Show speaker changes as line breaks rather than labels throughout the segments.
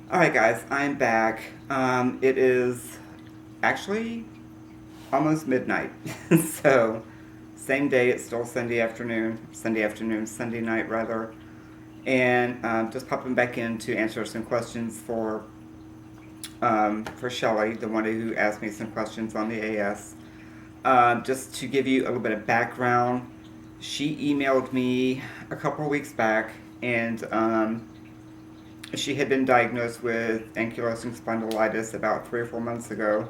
Alright, guys, I'm back. It is actually almost midnight. So, same day, it's still Sunday night rather. And just popping back in to answer some questions for Shelly, the one who asked me some questions on the AS. Just to give you a little bit of background, she emailed me a couple of weeks back, and she had been diagnosed with ankylosing spondylitis about 3 or 4 months ago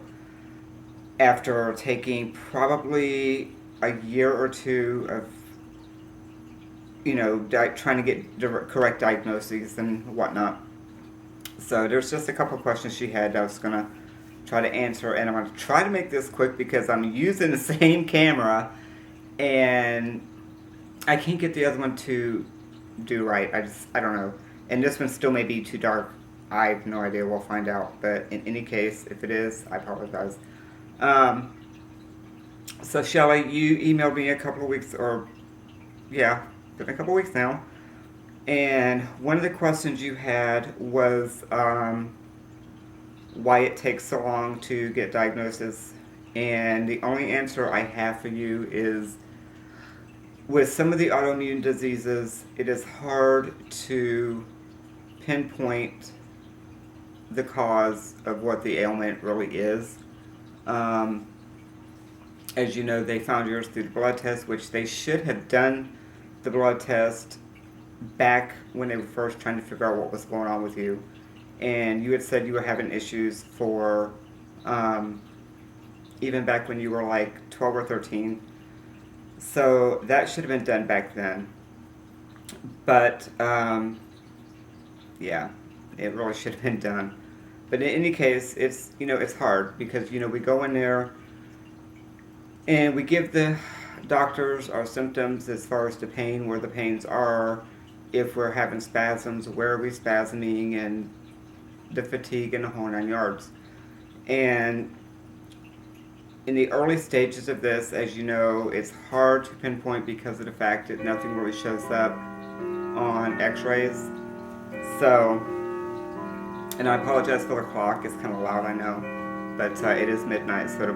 after taking probably a year or two of, trying to get the correct diagnoses and whatnot. So there's just a couple of questions she had that I was going to try to answer, and I'm going to try to make this quick because I'm using the same camera and I can't get the other one to do right. I don't know. And this one still may be too dark. I have no idea. We'll find out. But in any case, if it is, I apologize. Um, so Shelly, you emailed me a couple of weeks, or yeah, been a couple of weeks now. And one of the questions you had was why it takes so long to get diagnosis. And the only answer I have for you is with some of the autoimmune diseases, it is hard to pinpoint the cause of what the ailment really is. Um, as you know, they found yours through the blood test, which they should have done the blood test back when they were first trying to figure out what was going on with you. And you had said you were having issues for um, even back when you were like 12 or 13. So that should have been done back then. But yeah, it really should have been done. But in any case, it's hard because we go in there and we give the doctors our symptoms as far as the pain, where the pains are, if we're having spasms, where are we spasming, and the fatigue and the whole 9 yards. And in the early stages of this, as you know, it's hard to pinpoint because of the fact that nothing really shows up on x-rays. So, and I apologize for the clock, it's kind of loud, I know, but it is midnight, so it'll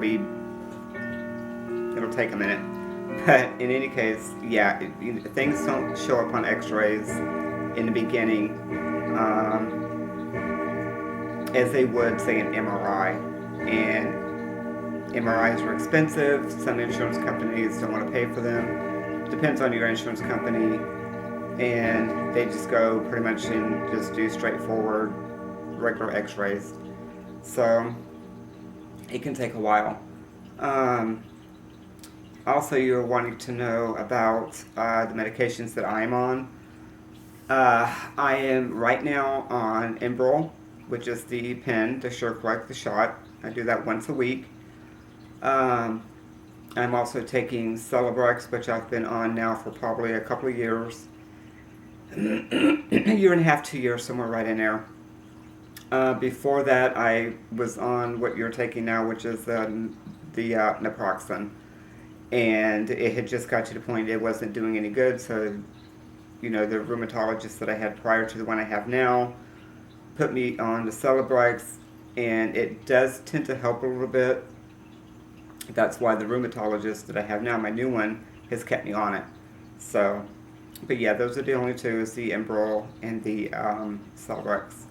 take a minute. But in any case, yeah, things don't show up on x-rays in the beginning as they would, say, an MRI. And MRIs are expensive. Some insurance companies don't want to pay for them. Depends on your insurance company. And they just go pretty much and just do straightforward, regular x-rays. So it can take a while. Also, you're wanting to know about the medications that I'm on. I am right now on Enbrel, which is the pen, the SureCorrect, the shot. I do that once a week. Um, I'm also taking Celebrex, which I've been on now for probably a couple of years. A year and a half, 2 years, somewhere right in there. Before that, I was on what you're taking now, which is the naproxen. And it had just got to the point it wasn't doing any good, so the rheumatologist that I had prior to the one I have now put me on the Celebrex, and it does tend to help a little bit. That's why the rheumatologist that I have now, my new one, has kept me on it. So, but yeah, those are the only two, is the Enbrel and the Celebrex.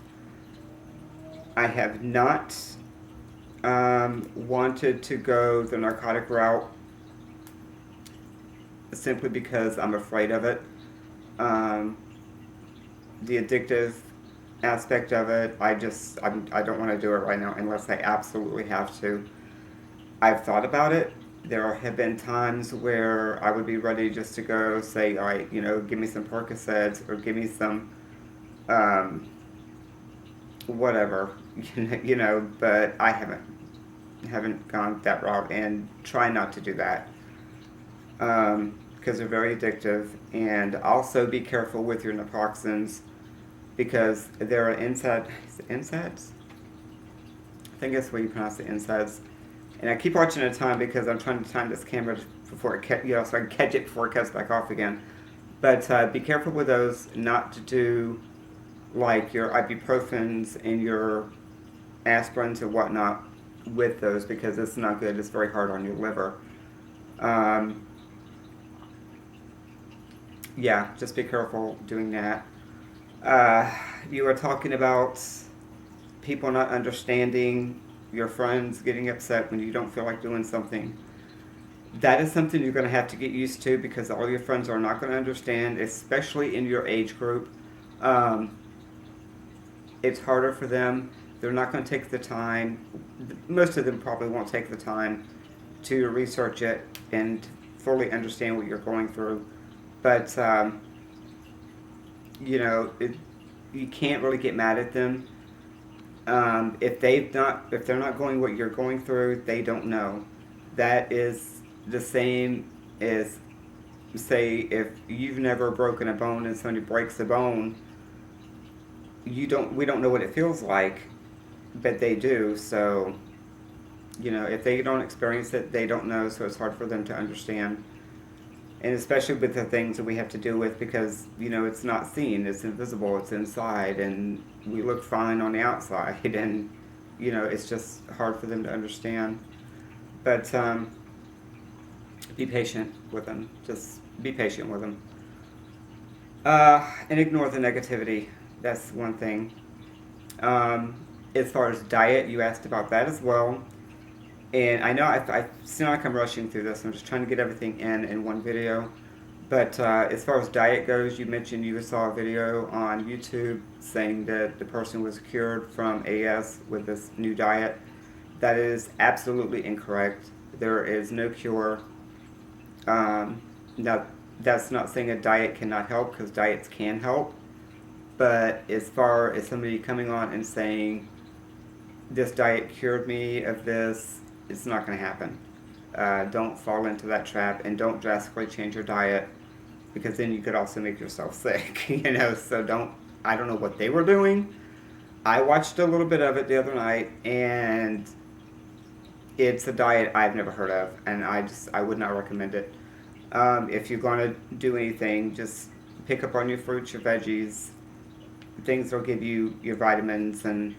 I have not wanted to go the narcotic route simply because I'm afraid of it. The addictive aspect of it, I don't want to do it right now unless I absolutely have to. I've thought about it. There have been times where I would be ready just to go say, all right, give me some Percocets or give me some whatever, but I haven't gone that route, and try not to do that. Because they're very addictive. And also be careful with your naproxens because there are NSAIDs? I think that's where you pronounce the NSAIDs. And I keep watching the time because I'm trying to time this camera before so I can catch it before it cuts back off again. But be careful with those, not to do like your ibuprofens and your aspirins and whatnot with those because it's not good. It's very hard on your liver. Um, yeah, just be careful doing that. Uh, you were talking about people not understanding, your friends getting upset when you don't feel like doing something. That is something you're going to have to get used to because all your friends are not going to understand, especially in your age group. Um, it's harder for them. They're not going to take the time. Most of them probably won't take the time to research it and fully understand what you're going through. But you know, you can't really get mad at them. If they're not going what you're going through, they don't know. That is the same as, say, if you've never broken a bone and somebody breaks a bone, we don't know what it feels like, but they do. So, you know, if they don't experience it, they don't know. So it's hard for them to understand. And especially with the things that we have to deal with because, you know, it's not seen, it's invisible, it's inside, and we look fine on the outside, and, you know, it's just hard for them to understand. But be patient with them. Just be patient with them. And ignore the negativity. That's one thing. Um, as far as diet, you asked about that as well. And I know I seem like I'm rushing through this. I'm just trying to get everything in one video. But as far as diet goes, you mentioned you saw a video on YouTube saying that the person was cured from AS with this new diet. That is absolutely incorrect. There is no cure. Now, that's not saying a diet cannot help because diets can help. But as far as somebody coming on and saying, this diet cured me of this, it's not going to happen. Don't fall into that trap and don't drastically change your diet because then you could also make yourself sick, you know, so I don't know what they were doing. I watched a little bit of it the other night and it's a diet I've never heard of and I would not recommend it. If you're going to do anything, just pick up on your fruits, your veggies, things that'll give you your vitamins and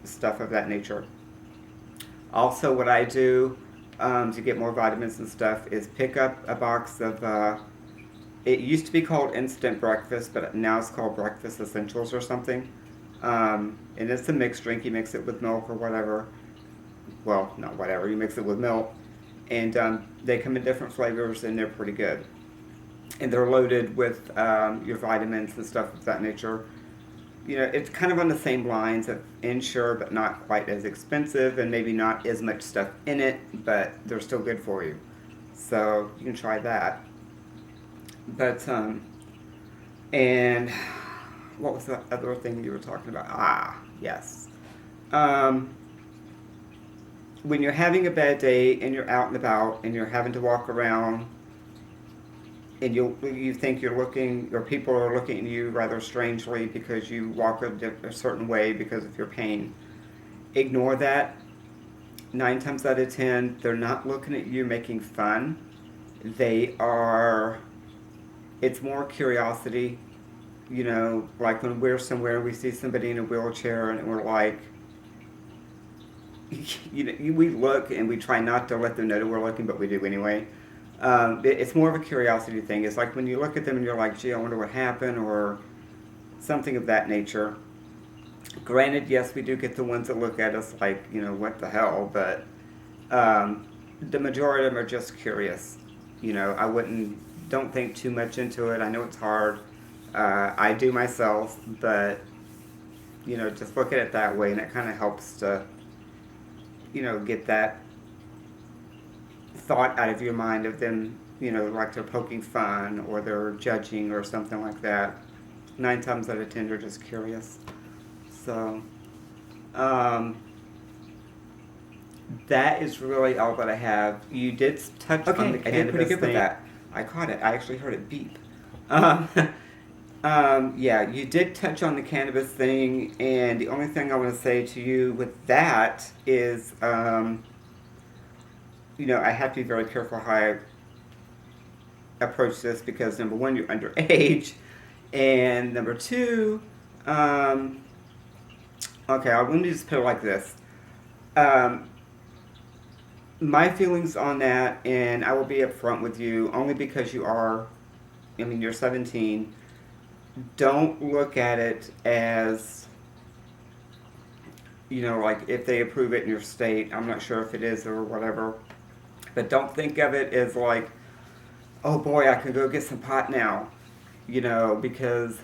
stuff of that nature. Also, what I do to get more vitamins and stuff is pick up a box of, it used to be called Instant Breakfast, but now it's called Breakfast Essentials or something. And it's a mixed drink. You mix it with milk or whatever. Well, not whatever. You mix it with milk. And they come in different flavors and they're pretty good. And they're loaded with your vitamins and stuff of that nature. You know, it's kind of on the same lines of Ensure, but not quite as expensive and maybe not as much stuff in it, but they're still good for you. So you can try that. But, and what was the other thing you were talking about? Ah, yes. Um, when you're having a bad day and you're out and about and you're having to walk around and you think you're looking, or people are looking at you rather strangely because you walk a certain way because of your pain, ignore that. 9 times out of 10, they're not looking at you making fun. They are, it's more curiosity. You know, like when we're somewhere and we see somebody in a wheelchair and we're like, you know, we look and we try not to let them know that we're looking, but we do anyway. It's more of a curiosity thing. It's like when you look at them and you're like, gee, I wonder what happened, or something of that nature. Granted, yes, we do get the ones that look at us like, you know, what the hell, but the majority of them are just curious. You know, don't think too much into it. I know it's hard. I do myself, but, you know, just look at it that way and it kind of helps to, you know, get that thought out of your mind of them, you know, like they're poking fun or they're judging or something like that. 9 times out of 10, they're just curious. So, um, that is really all that I have. You did touch on the cannabis thing. I did pretty good with that. I caught it. I actually heard it beep. Um, yeah, you did touch on the cannabis thing, and the only thing I want to say to you with that is, you know, I have to be very careful how I approach this because number one, you're underage, and number two, Um, okay, I'm going to just put it like this. Um, my feelings on that, and I will be upfront with you, only because you are, I mean, you're 17. Don't look at it as, like if they approve it in your state. I'm not sure if it is or whatever. But don't think of it as like, oh boy, I can go get some pot now, because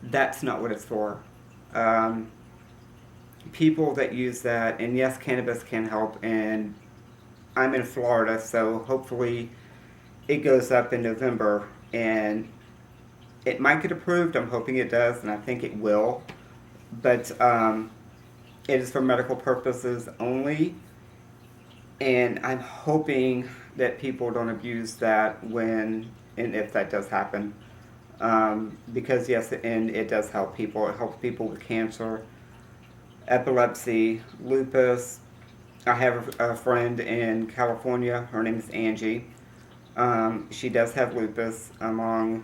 that's not what it's for. Um, People that use that, and yes, cannabis can help, and I'm in Florida, so hopefully it goes up in November, and it might get approved. I'm hoping it does, and I think it will. But it is for medical purposes only, and I'm hoping that people don't abuse that when and if that does happen. Because yes, and it does help people. It helps people with cancer, epilepsy, lupus. I have a friend in California. Her name is Angie. She does have lupus, among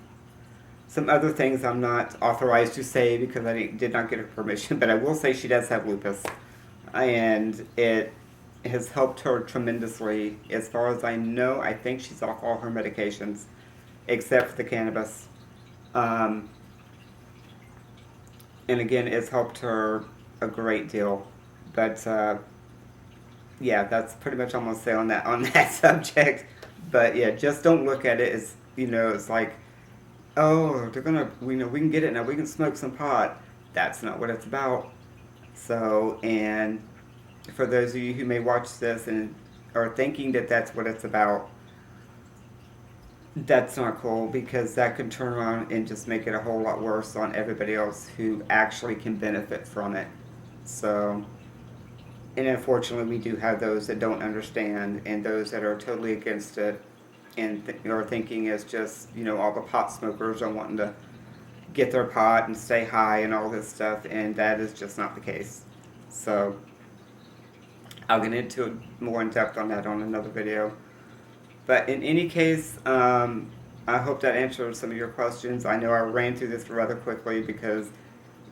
some other things I'm not authorized to say because I did not get her permission, but I will say she does have lupus. And it has helped her tremendously. As far as I know, I think she's off all her medications except for the cannabis. Um, and again, it's helped her a great deal. But yeah, that's pretty much all I'm gonna say on that subject. But yeah, just don't look at it as it's like, oh, they're gonna, we can get it now. We can smoke some pot. That's not what it's about. So, and for those of you who may watch this and are thinking that that's what it's about, that's not cool because that could turn around and just make it a whole lot worse on everybody else who actually can benefit from it. So, and unfortunately, we do have those that don't understand and those that are totally against it and are thinking it's just, all the pot smokers are wanting to get their pot and stay high and all this stuff, and that is just not the case. So, I'll get into it more in depth on that on another video. But in any case, I hope that answered some of your questions. I know I ran through this rather quickly because,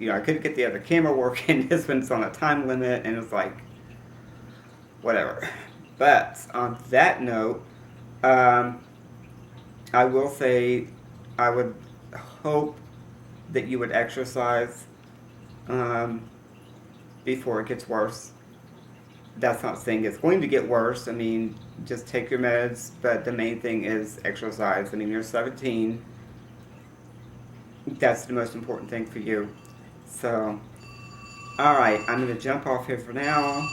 I couldn't get the other camera working. This one's on a time limit, and it's like, whatever. But on that note, I will say I would hope that you would exercise before it gets worse. That's not saying it's going to get worse. I mean, just take your meds, but the main thing is exercise. I mean, you're 17. That's the most important thing for you. So, alright, I'm going to jump off here for now.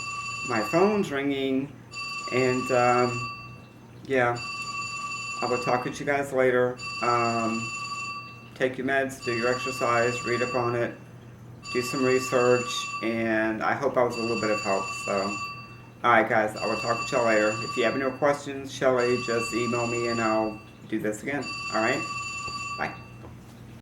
My phone's ringing, and yeah, I will talk with you guys later. Take your meds, do your exercise, read up on it, do some research, and I hope I was a little bit of help. So, alright guys, I will talk with y'all later. If you have any more questions, Shelly, just email me and I'll do this again. Alright?